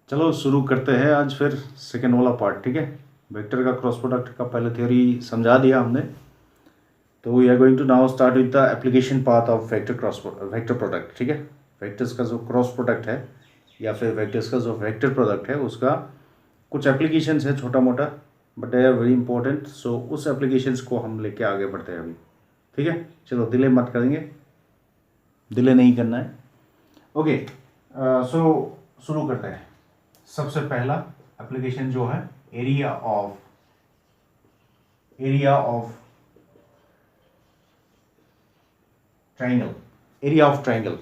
चलो शुरू करते हैं आज फिर सेकेंड वाला पार्ट। ठीक है, वेक्टर का क्रॉस प्रोडक्ट का पहले थ्योरी समझा दिया हमने, तो we are going to now start with the application part of vector product. ठीक है, वेक्टर्स का जो क्रॉस प्रोडक्ट है या फिर वेक्टर्स का जो वेक्टर प्रोडक्ट है उसका कुछ एप्लीकेशंस है छोटा मोटा, but they are very important. So उस एप्लीकेशंस को हम लेके आगे बढ़ते हैं अभी। ठीक है, चलो डिले मत करेंगे, डिले नहीं करना है। ओके, सो शुरू करते हैं। सबसे पहला एप्लीकेशन जो है area of triangle. Area of triangle,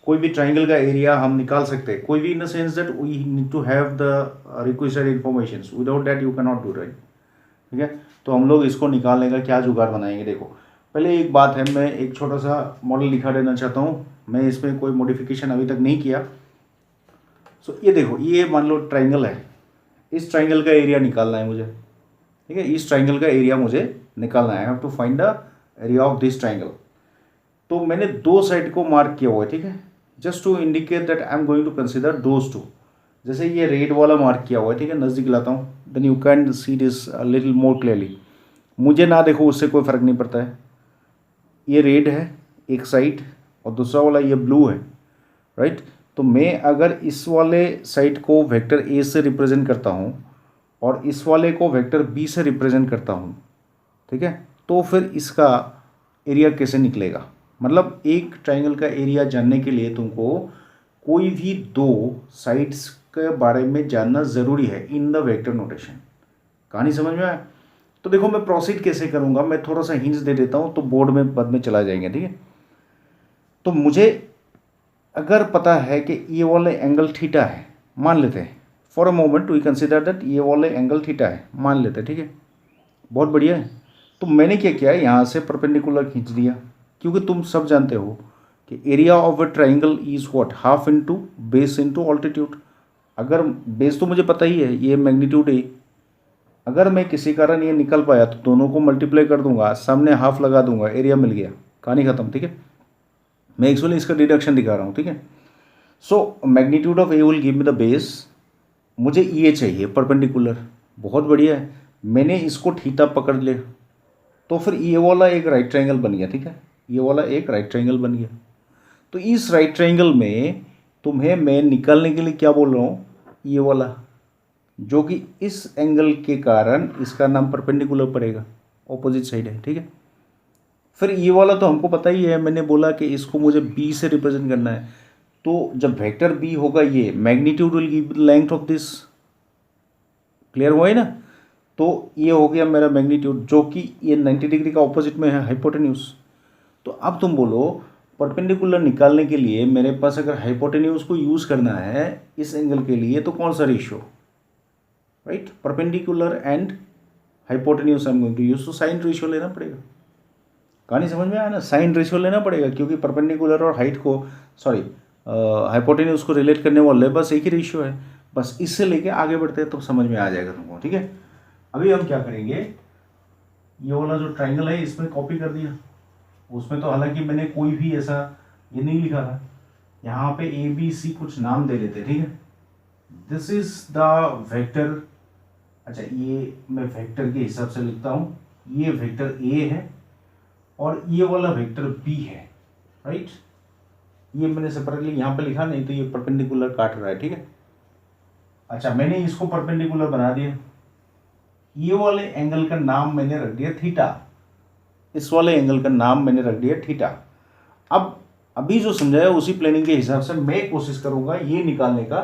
कोई भी ट्राइंगल का एरिया हम निकाल सकते हैं, कोई भी in the sense that we need to have the requisite information, without that you can not do right. ठीक है, तो हम लोग इसको निकालने का क्या जुगाड़ बनाएंगे। देखो पहले एक बात है, मैं एक छोटा सा मॉडल दिखा देना चाहता हूँ, मैं इसमें कोई मॉडिफिकेशन अभी तक नहीं किया। सो ये देखो, ये मान लो ट्राइंगल है, इस ट्राइंगल का एरिया निकालना है मुझे। ठीक है, इस ट्राइंगल का एरिया मुझे निकालना है, I have to find the area of this triangle. तो मैंने दो साइड को मार्क किया हुआ है। ठीक है, just to indicate that I am going to consider those two. जैसे ये रेड वाला मार्क किया हुआ है, ठीक है, नज़दीक लाता हूँ, then you can see this little more clearly. मुझे ना देखो उससे कोई फ़र्क नहीं पड़ता है, ये रेड है एक साइड और दूसरा वाला ये ब्लू है, राइट। तो मैं अगर इस वाले साइड को वेक्टर ए से रिप्रेजेंट करता हूँ और इस वाले को वेक्टर बी से रिप्रेजेंट करता हूँ, ठीक है, तो फिर इसका एरिया कैसे निकलेगा। मतलब एक ट्राइंगल का एरिया जानने के लिए तुमको कोई भी दो साइड्स के बारे में जानना ज़रूरी है इन द वेक्टर नोटेशन। कहानी समझ में आया? तो देखो मैं प्रोसीड कैसे करूँगा, मैं थोड़ा सा हिंट्स दे देता हूँ तो बोर्ड में बाद में चला जाएंगे। ठीक है, तो मुझे अगर पता है कि ये वाले एंगल थीटा है, मान लेते हैं for a moment we consider that ये वाले एंगल थीटा है, मान लेते हैं। ठीक है, बहुत बढ़िया है। तो मैंने क्या किया, यहाँ से परपेंडिकुलर खींच दिया, क्योंकि तुम सब जानते हो कि area of a triangle is what, half into base into altitude. अगर बेस तो मुझे पता ही है, ये मैग्नीट्यूड है, अगर मैं किसी कारण ये निकल पाया तो दोनों को मल्टीप्लाई कर दूंगा, सामने हाफ लगा दूंगा, एरिया मिल गया, कहानी खत्म। ठीक है, मैं एक्चुअली इसका डिडक्शन दिखा रहा हूँ। ठीक है, so magnitude of A will give me the base, मुझे ये चाहिए परपेंडिकुलर, बहुत बढ़िया है। मैंने इसको थीटा पकड़ लिया, तो फिर ये वाला एक राइट ट्रायंगल बन गया। ठीक है, ये वाला एक राइट ट्रायंगल बन गया। तो इस राइट ट्रायंगल में तुम्हें मैं निकालने के लिए क्या बोल रहा हूँ, ये वाला जो कि इस एंगल के कारण इसका नाम परपेंडिकुलर पड़ेगा, ऑपोजिट साइड है। ठीक है, फिर ये वाला तो हमको पता ही है, मैंने बोला कि इसको मुझे बी से रिप्रेजेंट करना है। तो जब वेक्टर बी होगा, ये magnitude will give length of this, clear हुआ है ना। तो ये हो गया मेरा मैग्नीट्यूड, जो कि ये 90 डिग्री का ऑपोजिट में है, हाइपोटेन्यूज। तो अब तुम बोलो परपेंडिकुलर निकालने के लिए मेरे पास अगर हाइपोटेन्यूज को यूज़ करना है इस एंगल के लिए, तो कौन सा ratio, right, perpendicular and hypotenuse I am going to use, तो साइन रेशियो लेना पड़ेगा। कहानी समझ में आया ना, साइन रेशियो लेना पड़ेगा, क्योंकि परपेंडिकुलर और हाइट को, सॉरी, हाइपोटेन्यूज को रिलेट करने वाले बस एक ही रेशियो है। बस इससे लेके आगे बढ़ते हैं तो समझ में आ जाएगा तुमको। ठीक है, अभी हम क्या करेंगे, ये वाला जो ट्राइंगल है इसमें कॉपी कर दिया, उसमें तो हालांकि मैंने कोई भी ऐसा ये नहीं लिखा था, यहाँ पे ए बी सी कुछ नाम दे लेते। ठीक है, दिस इज द वेक्टर, अच्छा ये मैं वेक्टर के हिसाब से लिखता हूँ, ये वेक्टर ए है और ये वाला वेक्टर बी है, राइट। ये मैंने सेपरेटली यहाँ पे लिखा, नहीं तो ये परपेंडिकुलर काट रहा है। ठीक है, अच्छा मैंने इसको परपेंडिकुलर बना दिया, ये वाले एंगल का नाम मैंने रख दिया थीटा, इस वाले एंगल का नाम मैंने रख दिया थीटा। अब अभी जो समझाया उसी प्लानिंग के हिसाब से मैं कोशिश करूंगा ये निकालने का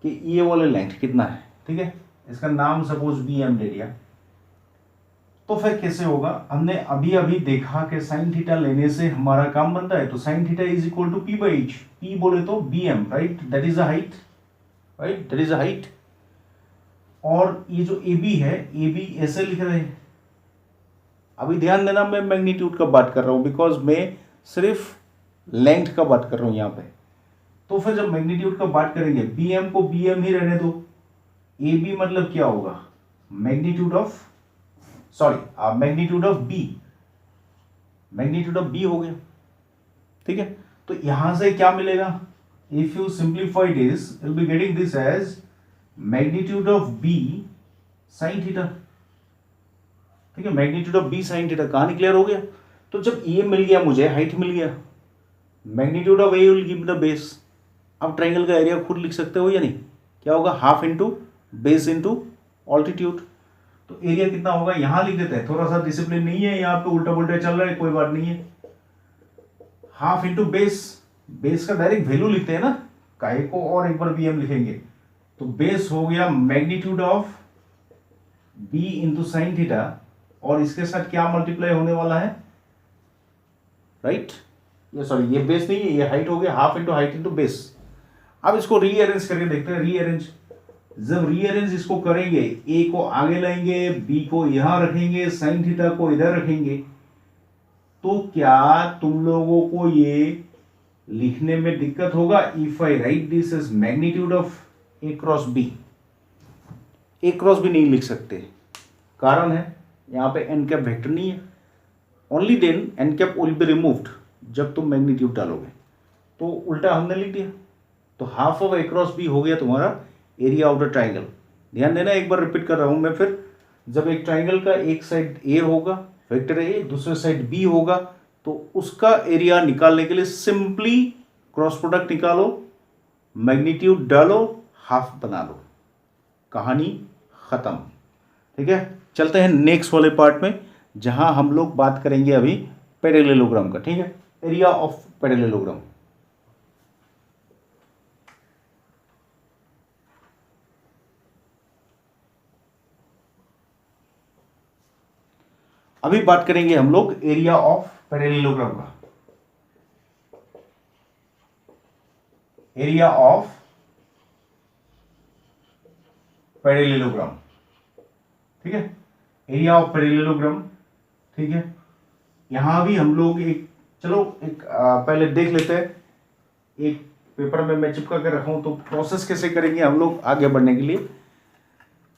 कि ये वाले लेंथ कितना है। ठीक है, इसका नाम सपोज बी एम दे दिया, तो फिर कैसे होगा, हमने अभी अभी देखा कि साइन थीटा लेने से हमारा काम बनता है। तो sine theta is equal to P by H, P बोले तो B M, right, that is a height, right, that is a height. और ये जो ए बी है, ए बी ऐसे लिख रहे हैं, अभी ध्यान देना मैं मैग्नीट्यूड का बात कर रहा हूं, बिकॉज मैं सिर्फ लेंथ का बात कर रहा हूं यहां पे। तो फिर जब मैग्नीट्यूड का बात करेंगे, बी एम को बी एम ही रहने दो, ए बी मतलब क्या होगा, magnitude of, sorry magnitude of B, magnitude of B हो गया। ठीक है, तो यहां से क्या मिलेगा, if you simplify this will be getting this as magnitude of B sine theta, ठीक है, magnitude of B sine theta. कहानी क्लियर हो गया। तो जब ए मिल गया, मुझे हाइट मिल गया, magnitude of A will give the base. अब ट्राइंगल का एरिया खुद लिख सकते हो या नहीं, क्या होगा, half into base into altitude. तो एरिया कितना होगा, यहां लिख देते हैं, थोड़ा सा डिसिप्लिन नहीं है यहाँ पे, उल्टा पुल्टा चल रहा है, कोई बात नहीं है। हाफ इंटू बेस, बेस का डायरेक्ट वैल्यू लिखते हैं ना, काहे को और एक बार bm लिखेंगे। तो बेस हो गया magnitude of B into sine theta, और इसके साथ क्या मल्टीप्लाई होने वाला है, राइट, ये सॉरी ये बेस नहीं है, ये हाइट हो गया, half into height into base. अब इसको रीअरेंज करके देखते हैं, रीअरेंज। जब रीअरेंज इसको करेंगे, ए को आगे लाएंगे, बी को यहां रखेंगे, साइन थीटा को इधर रखेंगे, तो क्या तुम लोगों को ये लिखने में दिक्कत होगा। If I write this as magnitude of A cross B, A cross B नहीं लिख सकते, कारण है यहां पे एन कैप वेक्टर नहीं है। Only then N cap will be removed जब तुम मैग्नीट्यूड डालोगे। तो उल्टा हमने लिख दिया, तो half of A cross B हो गया तुम्हारा एरिया ऑफ द ट्राइंगल। ध्यान देना, एक बार रिपीट कर रहा हूं मैं फिर। जब एक ट्राइंगल का एक साइड ए होगा, वेक्टर ए, दूसरे साइड बी होगा, तो उसका एरिया निकालने के लिए सिंपली क्रॉस प्रोडक्ट निकालो, मैग्नीट्यूड डालो, हाफ बना लो, कहानी खत्म। ठीक है, चलते हैं नेक्स्ट वाले पार्ट में, जहां हम लोग बात करेंगे अभी पैरेललोग्राम का। ठीक है, एरिया ऑफ पैरेललोग्राम। अभी बात करेंगे हम लोग एरिया ऑफ पैरेललोग्राम का। एरिया ऑफ पैरेललोग्राम, ठीक है, एरिया ऑफ पैरेललोग्राम। ठीक है, यहां भी हम लोग एक, चलो एक पहले देख लेते हैं, एक पेपर में मैं चिपका के रखा हूं, तो प्रोसेस कैसे करेंगे हम लोग आगे बढ़ने के लिए।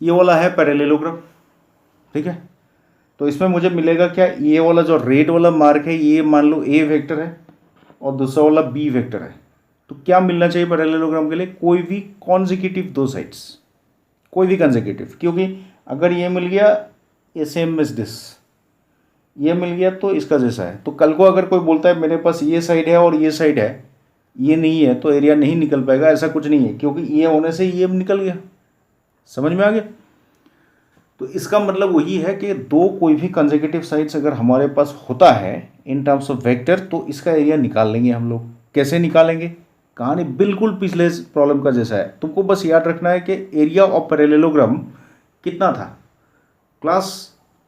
ये वाला है पैरेललोग्राम, ठीक है, तो इसमें मुझे मिलेगा क्या, ये वाला जो रेड वाला मार्क है, ये मान लो ए वेक्टर है और दूसरा वाला बी वेक्टर है। तो क्या मिलना चाहिए पैरेललोग्राम के लिए, कोई भी कॉन्जिक्यूटिव दो साइड्स, कोई भी कॉन्जिक्यूटिव, क्योंकि अगर ये मिल गया ए सेम इज दिस, ये मिल गया तो इसका जैसा है। तो कल को अगर कोई बोलता है मेरे पास ये साइड है और ये साइड है, ये नहीं है, तो एरिया नहीं निकल पाएगा, ऐसा कुछ नहीं है, क्योंकि ये होने से ये निकल गया। समझ में आ गया। तो इसका मतलब वही है कि दो कोई भी कंसेक्यूटिव साइड्स अगर हमारे पास होता है इन टर्म्स ऑफ वेक्टर, तो इसका एरिया निकाल लेंगे हम लोग। कैसे निकालेंगे, कहानी बिल्कुल पिछले प्रॉब्लम का जैसा है। तुमको बस याद रखना है कि एरिया ऑफ पैरेललोग्राम कितना था। क्लास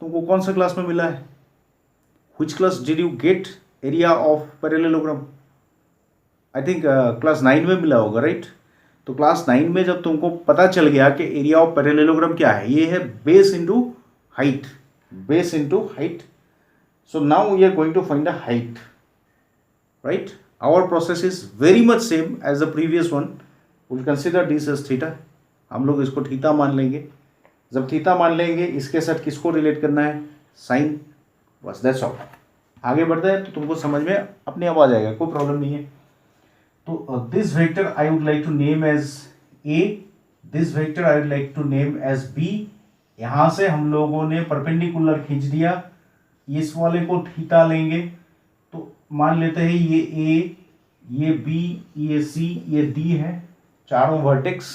तुमको कौन सा क्लास में मिला है, which class did you get area of parallelogram, I think class 9 में मिला होगा, राइट। तो क्लास 9 में जब तुमको पता चल गया कि एरिया ऑफ पैरेललोग्राम क्या है, ये है base into height, base into height. So now we are going to find the height, right. Our process is very much same as the previous one. Will consider this as theta, हम लोग इसको theta मान लेंगे। जब theta मान लेंगे, इसके साथ किसको रिलेट करना है, साइन, बस दैट्स ऑल। आगे बढ़ता है तो तुमको समझ में अपने आप आ जाएगा, कोई प्रॉब्लम नहीं है। तो this vector I would like to name as A, this vector I would like to name as B. यहां से हम लोगों ने परपेंडिकुलर खींच दिया, इस वाले को थीटा लेंगे, तो मान लेते हैं ये ए, ये बी, ये सी, ये डी है, चारों वर्टेक्स।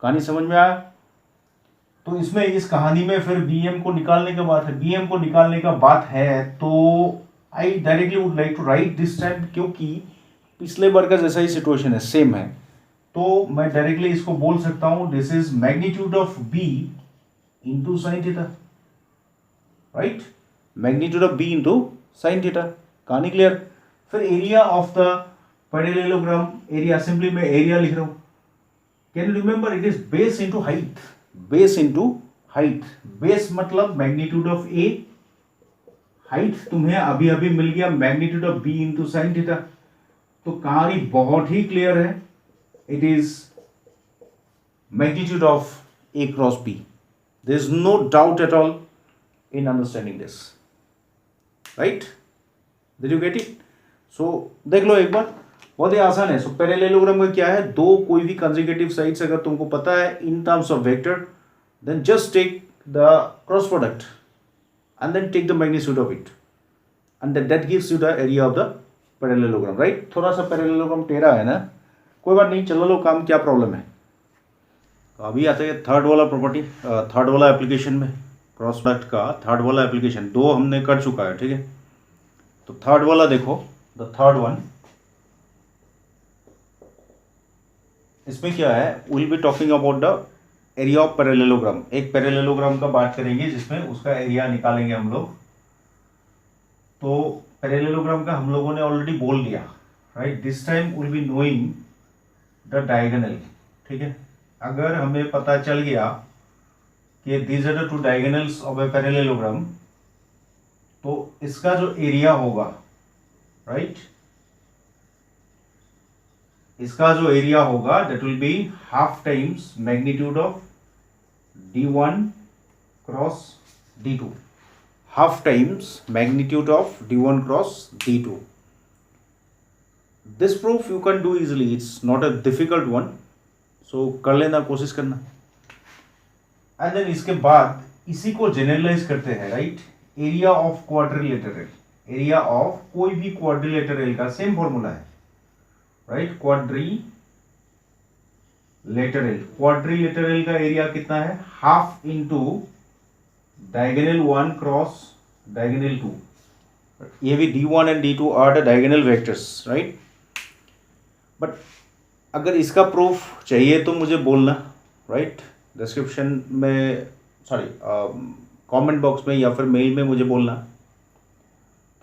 कहानी समझ में आया। तो इसमें इस कहानी में फिर bm को निकालने का बात है, bm को निकालने का बात है, तो I directly would like to write this time, क्योंकि पिछले बार का जैसा ही सिचुएशन है, सेम है, तो मैं डायरेक्टली इसको बोल सकता हूं this is magnitude of b into sine theta, right, magnitude of b into sine theta. कहानी क्लियर। फिर area of the parallelogram, area simply मैं एरिया लिख रहा हूं। Can you remember, it is base into height, base into height. Base मतलब magnitude of A, height तुम्हें अभी अभी मिल गया magnitude of B into sine theta. तो कहानी बहुत ही क्लियर है, it is magnitude of A cross b. There is no doubt at all in understanding this, right. Did you get it. So देख लो एक बार, बहुत ही आसान है। सो पैरेललोग्राम का क्या है, दो कोई भी कंसेक्यूटिव साइड्स अगर तुमको पता है in terms of vector, then just take the cross product and then take the magnitude of it and that gives you the area of the parallelogram, right. थोड़ा सा पैरेललोग्राम टेढ़ा है ना, कोई बात नहीं, चलो लो काम, क्या प्रॉब्लम है। तो अभी आते हैं थर्ड वाला प्रॉपर्टी, थर्ड वाला एप्लीकेशन में, क्रॉस प्रोडक्ट का थर्ड वाला एप्लीकेशन। दो हमने कर चुका है, ठीक है। तो थर्ड वाला देखो, द थर्ड वन, इसमें क्या है, will be talking about the area of parallelogram. एक पैरेललोग्राम का बात करेंगे जिसमें उसका एरिया निकालेंगे हम लोग। तो पैरेललोग्राम का हम लोगों ने ऑलरेडी बोल दिया, right. This time will be knowing the diagonal, ठीक है। अगर हमें पता चल गया कि these are the two diagonals of a parallelogram, तो इसका जो एरिया होगा, राइट, इसका जो एरिया होगा that will be half times magnitude of d1 cross d2, half times magnitude of d1 cross d2। This proof you can do easily, it's not a difficult one, so कर लेना, कोशिश करना। And then इसके बाद इसी को generalise करते हैं, right. Area of quadrilateral, area of कोई भी क्वाड्रिलेटरल का सेम फॉर्मूला है, राइट। क्वाड्रिलेटरल का एरिया कितना है, half into diagonal 1 cross diagonal 2। ये भी d1 and d2 are the diagonal vectors, right. But अगर इसका प्रूफ चाहिए तो मुझे बोलना, राइट, डिस्क्रिप्शन में, सॉरी कमेंट बॉक्स में या फिर मेल में मुझे बोलना,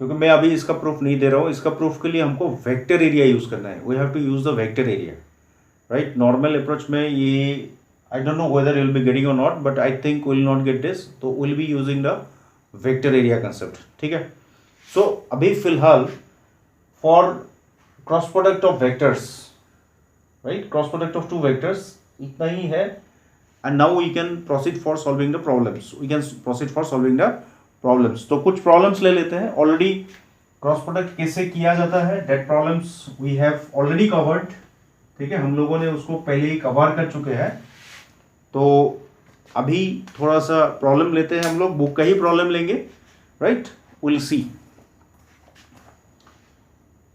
क्योंकि मैं अभी इसका प्रूफ नहीं दे रहा हूँ। इसका प्रूफ के लिए हमको वेक्टर एरिया यूज़ करना है, we have to use the vector area, right. Normal approach में ये I don't know whether you will be getting और not, but I think will not get this, तो will be using the vector area concept, ठीक है। So अभी फिलहाल for cross product of vectors, right, cross product of two vectors इतना ही है। And now we can proceed for solving the problems, तो कुछ प्रॉब्लम्स ले लेते हैं। ऑलरेडी क्रॉस प्रोडक्ट कैसे किया जाता है, that problems we have already covered, ठीक है, हम लोगों ने उसको पहले ही कवर कर चुके हैं। तो अभी थोड़ा सा प्रॉब्लम लेते हैं हम लोग, बुक का ही प्रॉब्लम लेंगे, right, will see.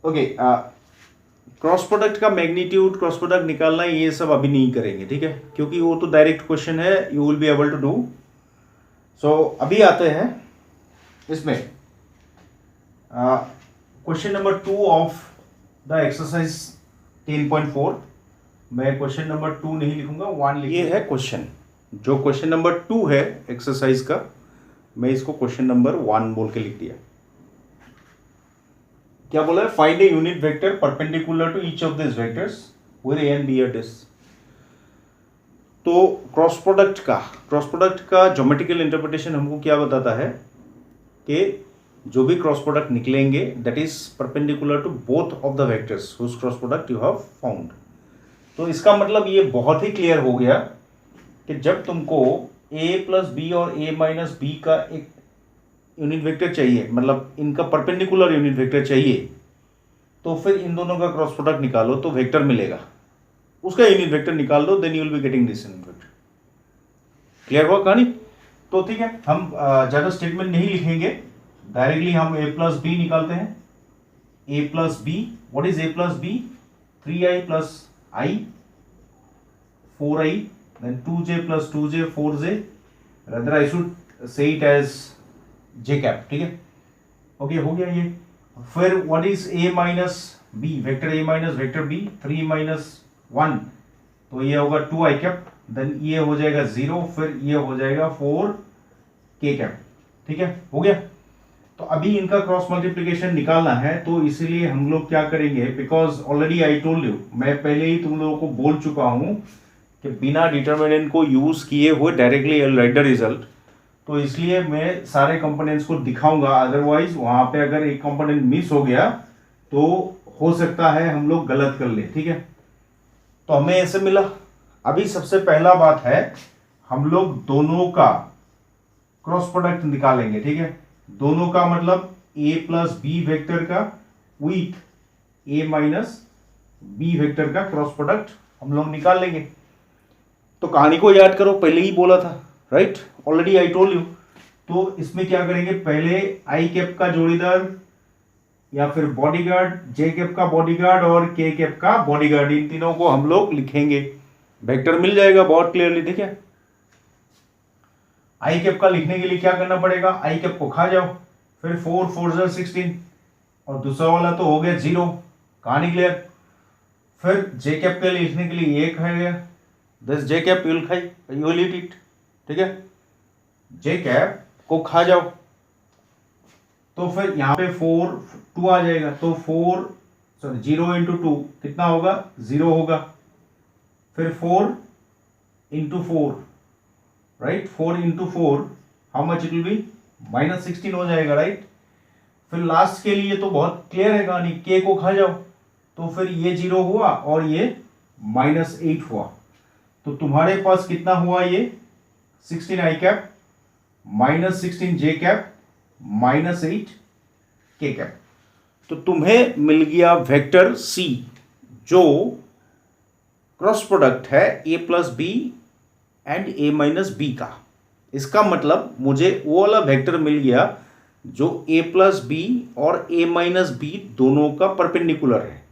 Okay, cross product का मैग्नीट्यूड, क्रॉस प्रोडक्ट निकालना, ये सब अभी नहीं करेंगे, ठीक है, क्योंकि वो तो डायरेक्ट क्वेश्चन है, you will be able to do. So अभी आते हैं इसमें question number 2 of the exercise 10.4। मैं क्वेश्चन नंबर 2 नहीं लिखूंगा, 1 लिखूंगा। ये है क्वेश्चन, जो क्वेश्चन नंबर 2 है एक्सरसाइज का, मैं इसको क्वेश्चन नंबर 1 बोल के लिख दिया। क्या बोला है, find a unit vector perpendicular to each of this vectors where a and b are this. तो क्रॉस प्रोडक्ट का ज्योमेट्रिकल इंटरप्रिटेशन हमको क्या बताता है कि जो भी क्रॉस प्रोडक्ट निकलेंगे that is perpendicular to both of the vectors whose cross product you have found. तो इसका मतलब ये बहुत ही क्लियर हो गया कि जब तुमको a प्लस बी और a माइनस बी का एक यूनिट वेक्टर चाहिए, मतलब इनका परपेंडिकुलर यूनिट वेक्टर चाहिए, तो फिर इन दोनों का क्रॉस प्रोडक्ट निकालो तो वेक्टर मिलेगा, उसका यूनिट वेक्टर निकाल दो, then you will be getting this unit vector. Clear हुआ कहानी। तो ठीक है, हम ज़्यादा स्टेटमेंट नहीं लिखेंगे, डायरेक्टली हम a प्लस बी निकालते हैं। a plus b, what is a plus b, 3i plus i, 4i, then 2j plus 2j 4j, rather I should say it as j cap, ठीक है। ओके, हो गया ये। फिर what is a minus b, vector a minus vector b, 3 minus 1, तो ये होगा 2i cap, then ये हो जाएगा 0, फिर ये हो जाएगा 4k कैप, ठीक है, हो गया। तो अभी इनका क्रॉस मल्टीप्लिकेशन निकालना है, तो इसीलिए हम लोग क्या करेंगे, because already I told you, मैं पहले ही तुम लोगों को बोल चुका हूं कि बिना डिटर्मिनेंट को यूज किए हुए डायरेक्टली राइट द रिजल्ट, तो इसलिए मैं सारे कंपोनेंट्स को दिखाऊंगा, अदरवाइज वहां पे अगर एक कंपोनेंट मिस हो गया तो हो सकता है हम लोग गलत कर ले, ठीक है। तो हमें ऐसे मिला। अभी सबसे पहला बात है, हम लोग दोनों का क्रॉस प्रोडक्ट निकालेंगे, ठीक है। दोनों का मतलब a प्लस बी वेक्टर का with a minus b vector का क्रॉस प्रोडक्ट हम लोग निकाल लेंगे। तो कहानी को याद करो, पहले ही बोला था, right, already I told you. तो इसमें क्या करेंगे, पहले आई कैप का जोड़ीदार या फिर बॉडीगार्ड, जे कैप का बॉडीगार्ड और के कैप का बॉडीगार्ड, इन तीनों को हम लोग लिखेंगे। वेक्टर मिल जाएगा बहुत क्लियरली, ठीक है। आई कैप का लिखने के लिए क्या करना पड़ेगा, आई कैप को खा जाओ, फिर 4 4 16 और दूसरा वाला तो हो गया 0, कहानी क्लियर। फिर जे कैप के लिए लिखने के लिए ये खा गया, this J cap you will खाई, यू विल ईट इट, ठीक है। जे कैप को खा जाओ, तो फिर यहाँ पे 4 2 आ जाएगा, तो 0 इंटू 2 कितना होगा, 0 होगा। फिर 4 into 4, right, 4 into 4 how much it will be, -16 हो जाएगा, राइट। फिर लास्ट के लिए तो बहुत क्लियर है कहानी, के को खा जाओ, तो फिर ये 0 हुआ और ये -8 हुआ, तो तुम्हारे पास कितना हुआ, ये 16 आई कैप -16 जे कैप -8 के कैप। तो तुम्हें मिल गया वेक्टर सी जो क्रॉस प्रोडक्ट है a plus b and a minus b का। इसका मतलब मुझे वो वाला वेक्टर मिल गया जो ए प्लस बी और ए माइनस बी दोनों का परपेंडिकुलर है।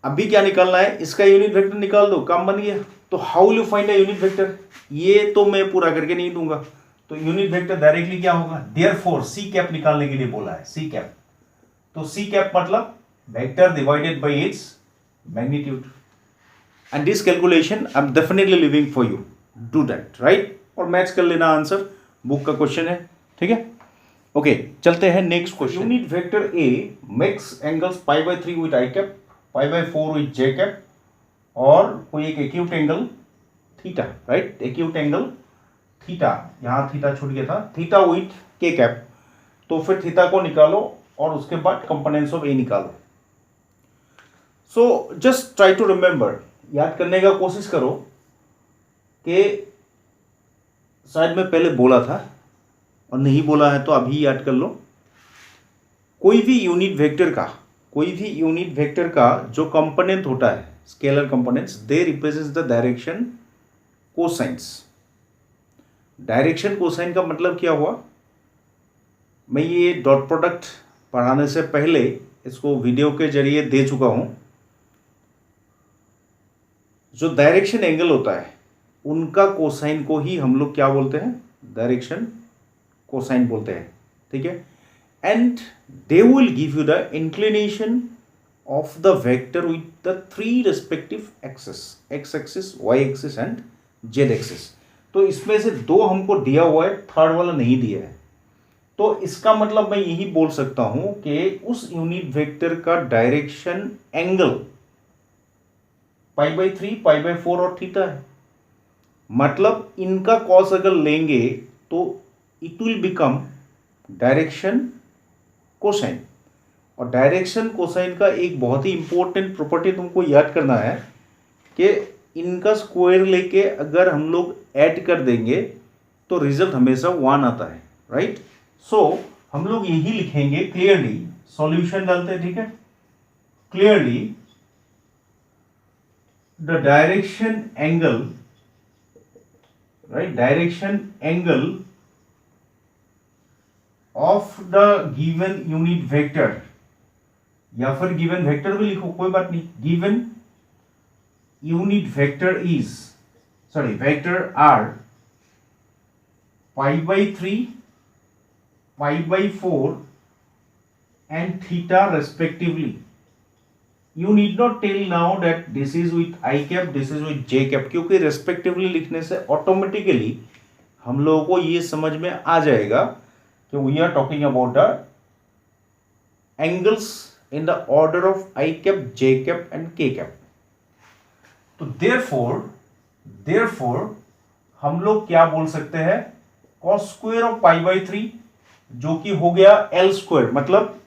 अभी क्या निकालना है, इसका यूनिट वेक्टर निकाल दो, काम बन गया। तो how will you find a unit vector, ये तो मैं पूरा करके नहीं दूंगा। तो यूनिट वेक्टर डायरेक्टली क्या होगा, देयरफॉर सी कैप निकालने के लिए बोला है, सी कैप। तो सी कैप मतलब vector divided by its magnitude. And this calculation I am definitely living for you, do that, right. और मैच कर लेना आंसर, बुक का क्वेश्चन है, ठीक है। ओके, चलते हैं next question. Unit vector a makes angles π/3 with i cap, π/4 with j cap, और कोई एक acute angle theta, right, acute angle theta, यहां थीटा छूट गया था, थीटा विथ के कैप। तो फिर थीटा को निकालो और उसके बाद कंपोनेंट्स ऑफ ए निकालो। So just try to remember, याद करने का कोशिश करो कि शायद मैं पहले बोला था और नहीं बोला है तो अभी याद कर लो। कोई भी यूनिट वेक्टर का जो कंपोनेंट होता है, scalar components, they represent the direction cosines. Direction cosine का मतलब क्या हुआ, मैं ये डॉट प्रोडक्ट पढ़ाने से पहले इसको वीडियो के जरिए दे चुका हूं। जो डायरेक्शन एंगल होता है उनका कोसाइन को ही हम लोग क्या बोलते हैं, डायरेक्शन कोसाइन बोलते हैं, ठीक है। And they will give you the inclination of the vector with the 3 respective axis, x axis, y axis and z axis. तो इसमें से 2 हमको दिया हुआ है, थर्ड वाला नहीं दिया है। तो इसका मतलब मैं यही बोल सकता हूं कि उस यूनिट वेक्टर का डायरेक्शन एंगल π/3, π/4 और थीटा है। मतलब इनका कॉस अगर लेंगे तो it will become direction cosine. और डायरेक्शन कोसाइन का एक बहुत ही इंपॉर्टेंट प्रॉपर्टी तुमको याद करना है कि इनका स्क्वायर लेके अगर हम लोग ऐड कर देंगे तो रिजल्ट हमेशा 1 आता है, राइट। सो हम लोग यही लिखेंगे क्लियरली, सॉल्यूशन डालते हैं, ठीक है। Clearly the direction angle, right, direction angle of the given unit vector, या फिर गिवन वेक्टर भी लिखो, कोई बात नहीं, given unit vector is, sorry, vector are π/3, π/4 and theta respectively. You need not tell now that this is with I cap, this is with J cap, क्योंकि respectively लिखने से ऑटोमेटिकली हम लोगों को ये समझ में आ जाएगा कि we are talking about the angles in the order of I cap, J cap and K cap. तो therefore हम लोग क्या बोल सकते हैं, cos square of π/3 जो कि हो गया L स्क्वायर, मतलब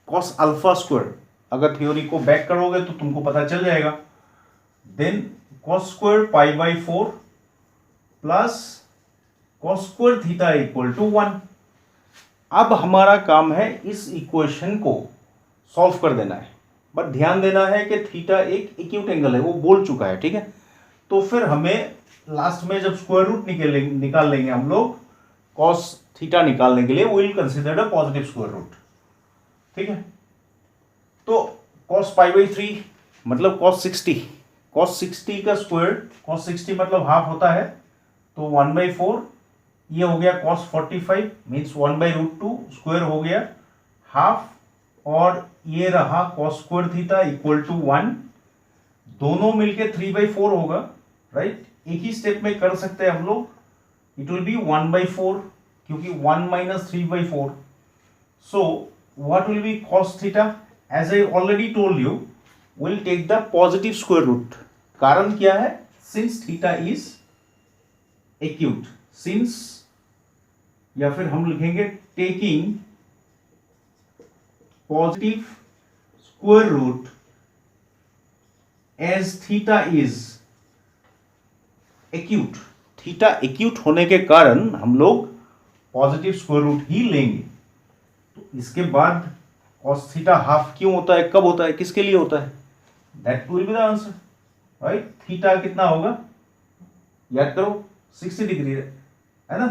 cos अल्फा स्क्वायर। अगर थ्योरी को बैक करोगे तो तुमको पता चल जाएगा। Then cos square π/4 plus cos square theta = 1। अब हमारा काम है इस इक्वेशन को सॉल्व कर देना है, बट ध्यान देना है कि थीटा एक एक्यूट एंगल है, वो बोल चुका है, ठीक है। तो फिर हमें लास्ट में जब स्क्वायर रूट निकाल लेंगे हम लोग कॉस थीटा निकालने के लिए, will consider a positive square root, ठीक है। तो कॉस पाई बाई 3 मतलब कॉस 60 का स्क्वायर, कॉस 60 मतलब हाफ होता है, तो 1/4, ये हो गया कॉस 45 मीन्स 1/√2 स्क्वायर हो गया हाफ, और ये रहा cos square theta equal to 1, दोनों मिलके 3/4 होगा, राइट। एक ही स्टेप में कर सकते हैं हम लोग, इट विल बी 1/4 क्योंकि 1 minus 3/4, so what will be cos theta, as I already told you, will take the positive square root. कारण क्या है, since theta is acute, since, या फिर हम लिखेंगे taking positive square root as theta is acute, theta acute होने के कारण हम लोग पॉजिटिव स्क्वायर रूट ही लेंगे। तो इसके बाद कॉस थीटा हाफ क्यों होता है, कब होता है, किसके लिए होता है, that will be the answer, right. Theta कितना होगा, याद करो 60 डिग्री है ना,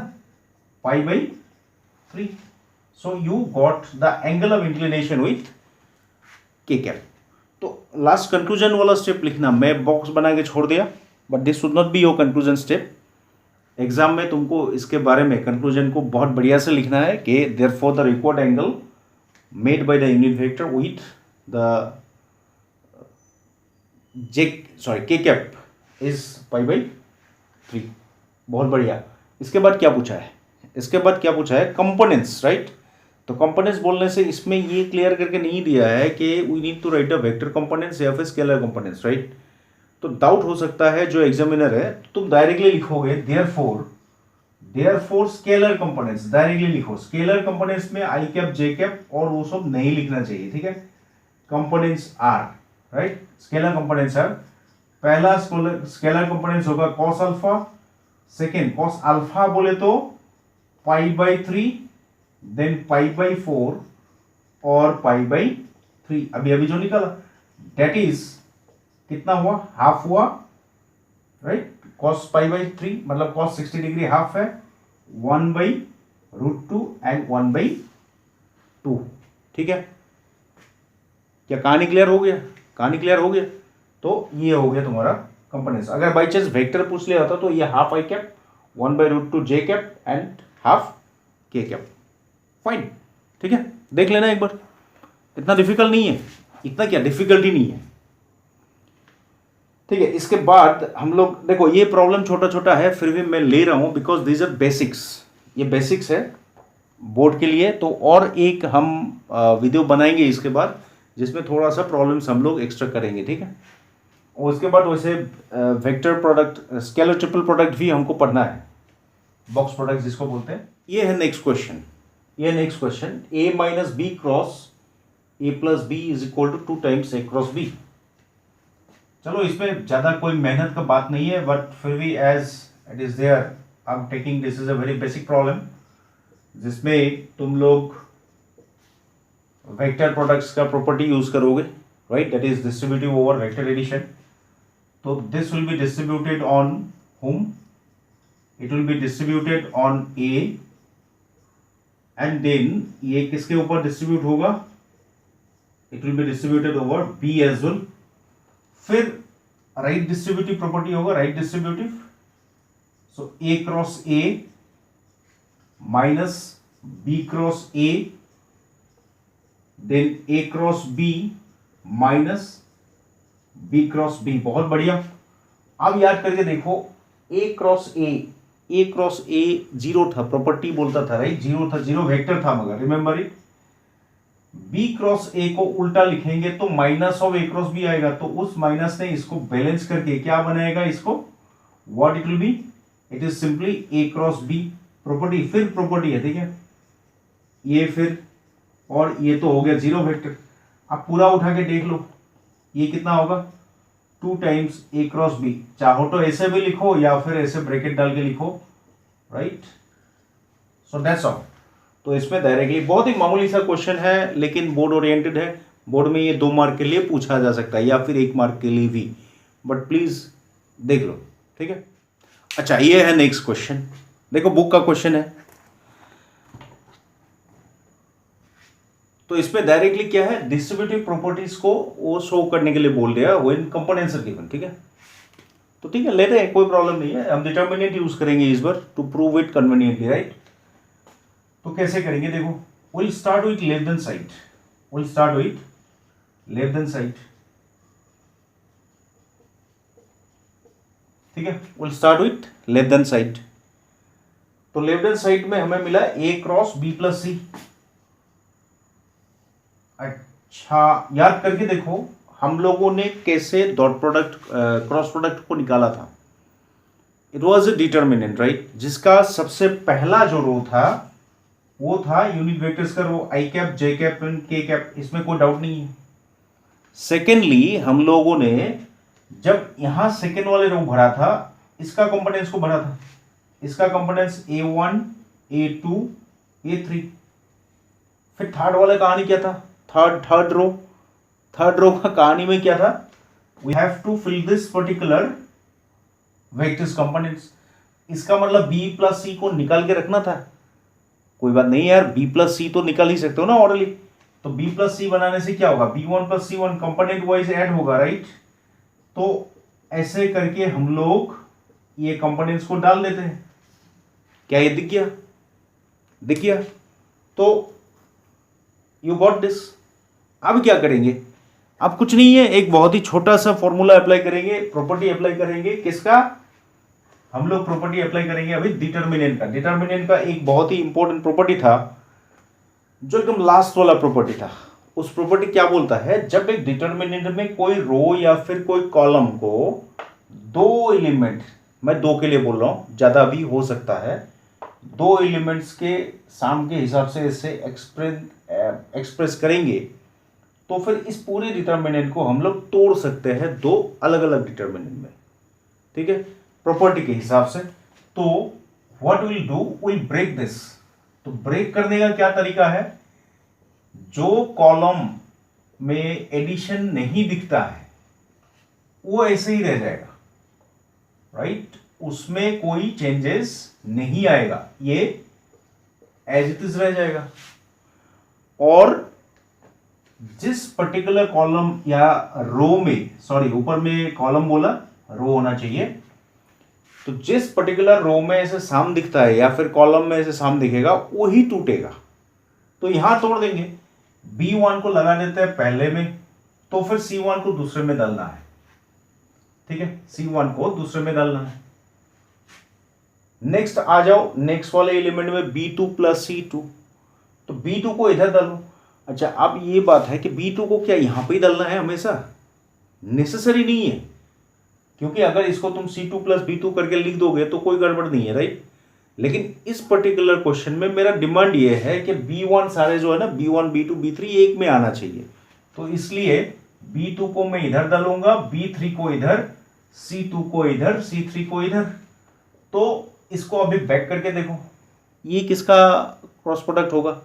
π/3, so you got the angle of inclination with k cap. तो लास्ट कंक्लूजन वाला स्टेप लिखना, मैं बॉक्स बना के छोड़ दिया, but this should not be your conclusion step. Exam में तुमको इसके बारे में कंक्लूजन को बहुत बढ़िया से लिखना है कि therefore the required angle made by the unit vector with the के कैप इज π/3। बहुत बढ़िया। इसके बाद क्या पूछा है, इसके बाद क्या पूछा है, कंपोनेंट्स, राइट। तो कंपोनेंट्स बोलने से इसमें ये क्लियर करके नहीं दिया है कि we need to write a vector components या फिर स्केलर कंपोनेंट्स, राइट। तो डाउट हो सकता है जो एग्जामिनर है, तुम डायरेक्टली लिखोगे देयरफॉर स्केलर कंपोनेंट्स, डायरेक्टली लिखो। स्केलर कंपोनेंट्स में आई कैप जे कैप और वो सब नहीं लिखना चाहिए, ठीक है। Components are, right, scalar components are, पहला स्केलर कंपोनेंट्स होगा cos alpha, second cos alpha बोले तो π/3, देन π/4 और π/3, अभी अभी जो निकला दैट इज कितना हुआ, हाफ हुआ, राइट। कॉस π/3 मतलब कॉस 60 डिग्री हाफ है, 1/√2 एंड 1/2, ठीक है। क्या कहानी क्लियर हो गया, कहानी क्लियर हो गया। तो ये हो गया तुम्हारा कंपोनेंट्स। अगर बाई चांस वेक्टर पूछ लिया होता तो ये half I cap, 1/√2 J cap and half के कैप, फाइन, ठीक है। देख लेना एक बार, इतना डिफिकल्ट नहीं है, इतना क्या डिफिकल्टी नहीं है, ठीक है। इसके बाद हम लोग देखो, ये प्रॉब्लम छोटा छोटा है, फिर भी मैं ले रहा हूं बिकॉज दीज आर बेसिक्स, ये बेसिक्स है बोर्ड के लिए। तो और एक हम वीडियो बनाएंगे इसके बाद जिसमें थोड़ा सा प्रॉब्लम्स हम लोग एक्स्ट्रा करेंगे, ठीक है। और उसके बाद वैसे vector product, scalar triple product भी हमको पढ़ना है, बॉक्स प्रोडक्ट जिसको बोलते हैं। ये है नेक्स्ट क्वेश्चन, ये next question, a minus b cross a plus b is equal to 2 times a cross b। चलो इसमें ज़्यादा कोई मेहनत का बात नहीं है, बट फिर भी as it is there I am taking, this is a very basic problem जिसमें तुम लोग वेक्टर प्रोडक्ट्स का प्रॉपर्टी यूज करोगे, right, that is distributive over vector addition. तो this will be distributed on whom, it will be distributed on A and then ये किसके ऊपर distribute होगा, it will be distributed over B as well। फिर right distributive property होगा, right distributive, so A cross A minus B cross A then A cross B minus B cross B। बहुत बढ़िया। अब याद करके देखो, A क्रॉस A जीरो था, property बोलता था, राइट, जीरो था, जीरो वेक्टर था, मगर remember it. B cross A को उल्टा लिखेंगे तो minus of A cross B आएगा, तो उस माइनस ने इसको बैलेंस करके क्या बनाएगा, इसको what it will be, it is simply A cross B property. फिर प्रॉपर्टी है, ठीक है, ये फिर, और ये तो हो गया जीरो वेक्टर। अब पूरा उठा के देख लो, ये कितना होगा, 2 टाइम्स A क्रॉस B। चाहो तो ऐसे भी लिखो या फिर ऐसे ब्रैकेट डाल के लिखो, राइट। So that's all. तो इसमें डायरेक्टली बहुत ही मामूली सा क्वेश्चन है, लेकिन बोर्ड ओरिएंटेड है, बोर्ड में ये 2 मार्क के लिए पूछा जा सकता है या फिर 1 मार्क के लिए भी, बट प्लीज देख लो, ठीक है। अच्छा, ये है नेक्स्ट क्वेश्चन, देखो बुक का क्वेश्चन है, तो इसमें डायरेक्टली क्या है, डिस्ट्रीब्यूटिव प्रॉपर्टीज को वो शो करने के लिए बोल दिया व्हेन कंपोनेंट्स आर गिवन, ठीक है। तो ठीक है, लेते हैं, कोई प्रॉब्लम नहीं है, हम डिटर्मिनेंट यूज करेंगे इस बार to prove it conveniently, right. तो कैसे करेंगे, देखो, will start with left hand side, will start with left hand side, ठीक है, will start with left hand side. तो लेफ्ट हैंड साइड में हमें मिला a cross b plus c. अच्छा, याद करके देखो हम लोगों ने कैसे डॉट प्रोडक्ट क्रॉस प्रोडक्ट को निकाला था। It was a determinant, right, जिसका सबसे पहला जो रो था वो था यूनिट वेक्टर्स का रो आई कैप, जे कैप एंड के कैप, इसमें कोई डाउट नहीं है। सेकेंडली हम लोगों ने जब यहां सेकेंड वाले रो भरा था, इसका कंपोनेंट्स को भरा था, इसका कंपोनेंट्स A1 A2 A3। फिर थर्ड वाला कहानी क्या था, थर्ड रो का कहानी में क्या था, we have to fill this particular vectors components. इसका मतलब b प्लस सी को निकाल के रखना था। कोई बात नहीं यार, b प्लस सी तो निकाल ही सकते हो ना ऑर्डरली। तो b प्लस सी बनाने से क्या होगा, b1 plus c1 component wise add होगा, राइट। तो ऐसे करके हम लोग ये कंपोनेंट्स को डाल देते हैं। क्या ये दिख गया? तो यू गॉट दिस। अब क्या करेंगे, अब कुछ नहीं है, एक बहुत ही छोटा सा फॉर्मूला अप्लाई करेंगे, प्रॉपर्टी अप्लाई करेंगे। किसका, हम लोग प्रॉपर्टी अप्लाई करेंगे अभी डिटर्मिनेंट का। डिटर्मिनेंट का एक बहुत ही इंपॉर्टेंट प्रॉपर्टी था जो एकदम लास्ट वाला प्रॉपर्टी था। उस प्रॉपर्टी क्या बोलता है, जब एक डिटर्मिनेंट में कोई रो या फिर कोई कॉलम को दो एलिमेंट, मैं दो के लिए बोल रहा हूं, ज्यादा भी हो सकता है, दो एलिमेंट्स के साम के हिसाब से इसे एक्सप्रेस करेंगे, तो फिर इस पूरे डिटर्मिनेंट को हम लोग तोड़ सकते हैं दो अलग अलग डिटर्मिनेंट में, ठीक है, प्रॉपर्टी के हिसाब से। तो what will do, will break this. तो ब्रेक करने का क्या तरीका है, जो कॉलम में एडिशन नहीं दिखता है वो ऐसे ही रह जाएगा, राइट, उसमें कोई चेंजेस नहीं आएगा, ये एज इट इज रह जाएगा। और जिस पर्टिकुलर कॉलम या रो में, सॉरी ऊपर में कॉलम बोला, रो होना चाहिए, तो जिस पर्टिकुलर रो में ऐसे साम दिखता है या फिर कॉलम में ऐसे साम दिखेगा वही टूटेगा। तो यहां तोड़ देंगे, B1 को लगा देते हैं पहले में, तो फिर C1 को दूसरे में डालना है, ठीक है, C1 को दूसरे में डालना है। नेक्स्ट आ जाओ, नेक्स्ट वाले एलिमेंट में B2 प्लस C2, तो B2 को इधर डालो। अच्छा, अब ये बात है कि B2 को क्या यहां पे ही डालना है हमेशा, नेसेसरी नहीं है, क्योंकि अगर इसको तुम C2 प्लस B2 करके लिख दोगे तो कोई गड़बड़ नहीं है, राइट। लेकिन इस पर्टिकुलर क्वेश्चन में मेरा डिमांड ये है कि B1 सारे जो है ना, B1 B2 B3 एक में आना चाहिए, तो इसलिए B2 को मैं इधर डालूंगा, B3 को इधर, C2 को इधर, C3 को इधर। तो इसको अभी बैक करके देखो, ये किसका क्रॉस प्रोडक्ट होगा,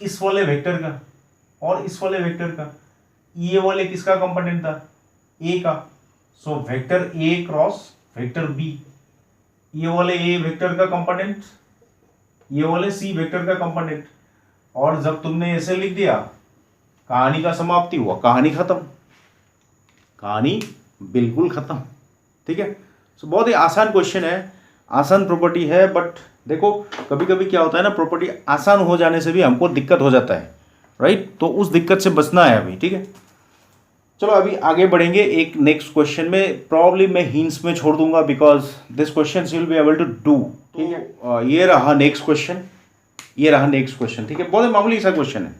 इस वाले वेक्टर का और इस वाले वेक्टर का। ये वाले किसका कंपोनेंट था, ए का, so vector a cross vector b. ये वाले ए वेक्टर का कंपोनेंट, ये वाले सी वेक्टर का कंपोनेंट। और जब तुमने ऐसे लिख दिया, कहानी का समाप्ति हुआ, कहानी खत्म, कहानी बिल्कुल खत्म, ठीक है। सो बहुत ही आसान क्वेश्चन है, आसान प्रॉपर्टी है, बट देखो कभी कभी क्या होता है ना, प्रॉपर्टी आसान हो जाने से भी हमको दिक्कत हो जाता है, राइट। तो उस दिक्कत से बचना है अभी, ठीक है। चलो अभी आगे बढ़ेंगे एक नेक्स्ट क्वेश्चन में, प्रॉब्ली मैं हिंट्स में छोड़ दूंगा because this question you will be able to do, ठीक है। ये रहा नेक्स्ट क्वेश्चन, ये रहा नेक्स्ट क्वेश्चन, ठीक है। बहुत ही मामूली सा क्वेश्चन है,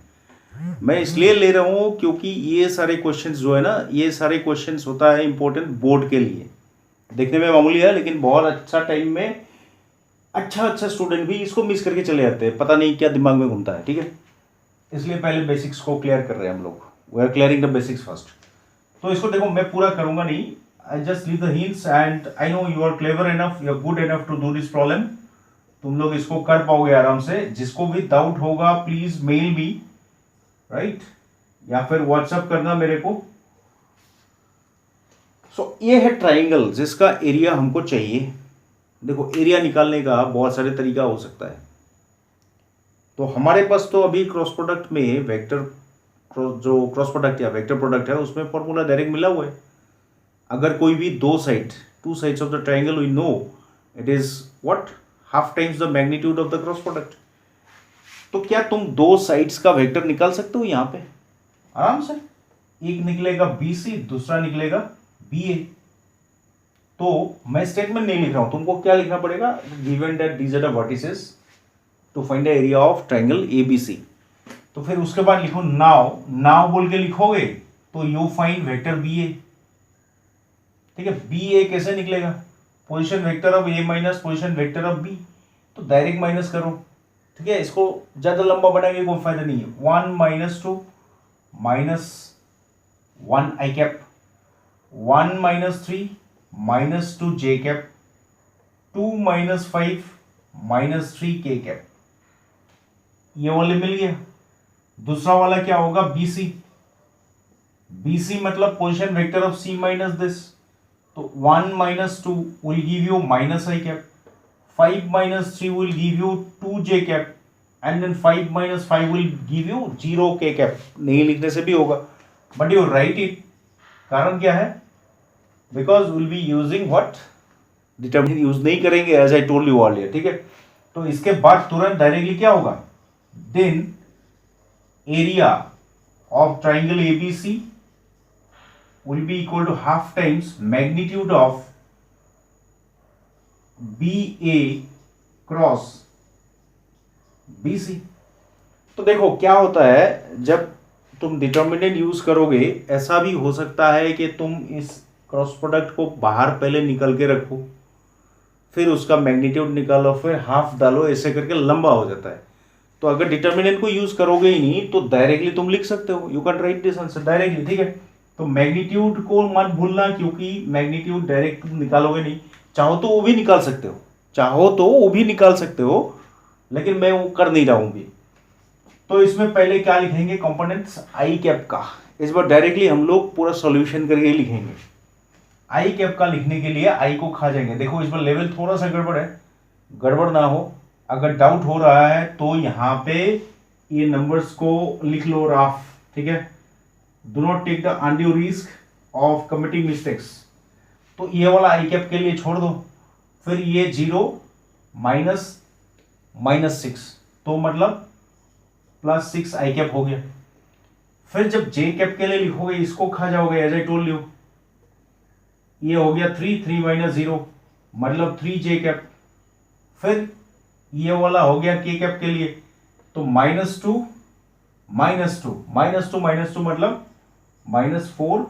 मैं इसलिए ले रहा हूँ क्योंकि ये सारे क्वेश्चंस जो है ना, ये सारे क्वेश्चंस होता है इंपॉर्टेंट बोर्ड के लिए। देखने में मामूली है लेकिन बहुत अच्छा टाइम में अच्छा स्टूडेंट भी इसको मिस करके चले जाते हैं, पता नहीं क्या दिमाग में घूमता है, ठीक है। इसलिए पहले बेसिक्स को क्लियर कर रहे हैं हम लोग, we are clearing the basics first. तो इसको देखो, मैं पूरा करूंगा नहीं, I just leave the hints and I know you are clever enough, you are good enough to do this problem. तुम लोग इसको कर पाओगे आराम से। जिसको भी डाउट होगा प्लीज मेल मी, राइट, या फिर व्हाट्सएप करना मेरे को। सो ये है ट्राइंगल जिसका एरिया हमको चाहिए। देखो एरिया निकालने का बहुत सारे तरीका हो सकता है। तो हमारे पास तो अभी क्रॉस प्रोडक्ट में वेक्टर जो क्रॉस प्रोडक्ट या वेक्टर प्रोडक्ट है उसमें फॉर्मूला डायरेक्ट मिला हुआ है। अगर कोई भी two sides of the triangle we know it is what half times the magnitude of the cross product. तो क्या तुम दो साइड्स का वेक्टर निकाल सकते हो यहाँ पे आराम से। एक निकलेगा बी सी, दूसरा निकलेगा बी ए। तो मैं स्टेटमेंट नहीं लिख रहा हूं, तुमको क्या लिखना पड़ेगा, given that these are the vertices to find the area of triangle ABC. तो फिर उसके बाद लिखो नाउ बोल के लिखोगे तो you find vector B A. ठीक है, बी ए कैसे निकलेगा, position vector of A minus position vector of B. तो डायरेक्ट माइनस करो। ठीक है, इसको ज्यादा लंबा बनाएंगे कोई फायदा नहीं है। 1 माइनस 2 माइनस 1 आई cap, 1 minus 3 minus 2 j cap, 2 minus 5 minus 3 के कैप। ये वाले मिल गया। दूसरा वाला क्या होगा, बीसी। बीसी मतलब position vector of C minus this. तो 1 minus 2 will give you minus i cap, 5 minus 3 will give you 2 j cap, and then 5 minus 5 will give you 0 k cap. नहीं लिखने से भी होगा, बट यू राइट इट। कारण क्या है, because will be using what, determinant use नहीं करेंगे as I told you earlier. ठीक है, तो इसके बाद तुरंत डायरेक्टली क्या होगा, then area of triangle ABC will be equal to half times magnitude of BA cross BC। तो देखो क्या होता है, जब तुम डिटर्मिनेंट यूज करोगे ऐसा भी हो सकता है कि तुम इस क्रॉस प्रोडक्ट को बाहर पहले निकल के रखो, फिर उसका मैग्नीट्यूड निकालो, फिर हाफ डालो, ऐसे करके लंबा हो जाता है। तो अगर डिटर्मिनेंट को यूज करोगे ही नहीं तो डायरेक्टली तुम लिख सकते हो, you can write this answer directly. ठीक है, तो मैग्नीट्यूड को मत भूलना, क्योंकि मैग्नीट्यूड डायरेक्ट निकालोगे नहीं। चाहो तो वो भी निकाल सकते हो, लेकिन मैं वो कर नहीं रहा हूं भी। तो इसमें पहले क्या लिखेंगे, कंपोनेंट्स आई कैप का। इस बार डायरेक्टली हम लोग पूरा सॉल्यूशन करके लिखेंगे। आई कैप का लिखने के लिए आई को खा जाएंगे। देखो इस बार लेवल थोड़ा सा गड़बड़ है, गड़बड़ ना हो। अगर डाउट हो रहा है तो यहाँ पे ये नंबर्स को लिख लो राफ। ठीक है, do not take the undue risk of committing mistakes। तो ये वाला आई कैप के लिए छोड़ दो। फिर ये 0 माइनस माइनस 6, तो मतलब प्लस 6 आई कैप हो गया। फिर जब जे कैप के लिए लिखोगे इसको खा जाओगे, एज आई टोल्ड यू। ये हो गया 3 माइनस 0 मतलब 3 जे कैप। फिर ये वाला हो गया के कैप के लिए, तो -2 मतलब -4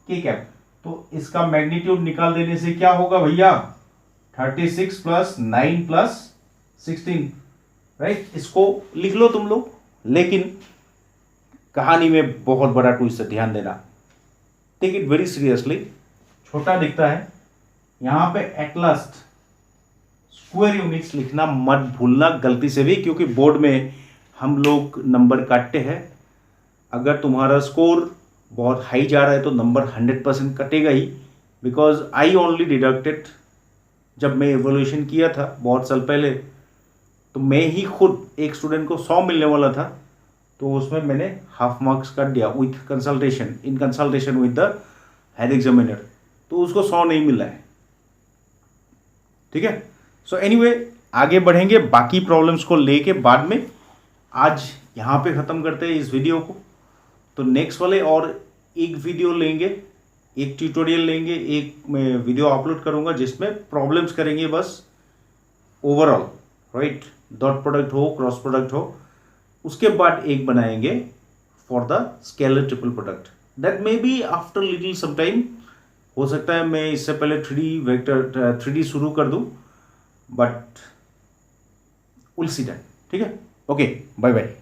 के कैप। तो इसका मैग्नीट्यूड निकाल देने से क्या होगा भैया, 36 प्लस 9 प्लस 16। राइट, इसको लिख लो तुम लोग, लेकिन कहानी में बहुत बड़ा ट्विस्ट है, ध्यान देना। Take it very seriously. छोटा दिखता है यहां पे, एट लास्ट स्क्वायर यूनिट्स लिखना मत भूलना गलती से भी, क्योंकि बोर्ड में हम लोग नंबर काटते हैं। अगर तुम्हारा स्कोर बहुत हाई जा रहा है तो नंबर 100% कटेगा ही, बिकॉज आई ओनली डिडक्टेड। जब मैं एवोल्यूशन किया था बहुत साल पहले, तो मैं ही खुद एक स्टूडेंट को 100 मिलने वाला था, तो उसमें मैंने हाफ मार्क्स काट दिया with consultation, in consultation with the head examiner, तो उसको 100 नहीं मिला है। ठीक है, सो एनीवे आगे बढ़ेंगे बाकी प्रॉब्लम्स को लेके बाद में। आज यहाँ पे ख़त्म करते हैं इस वीडियो को। तो नेक्स्ट वाले और एक वीडियो लेंगे, एक ट्यूटोरियल लेंगे, एक मैं वीडियो अपलोड करूँगा जिसमें प्रॉब्लम्स करेंगे बस ओवरऑल। राइट, डॉट प्रोडक्ट हो, क्रॉस प्रोडक्ट हो। उसके बाद एक बनाएंगे for the scalar triple product. That may be after little some time, हो सकता है मैं इससे पहले 3D शुरू कर दूँ, बट विल सी दैट। ठीक है, ओके, बाय बाय।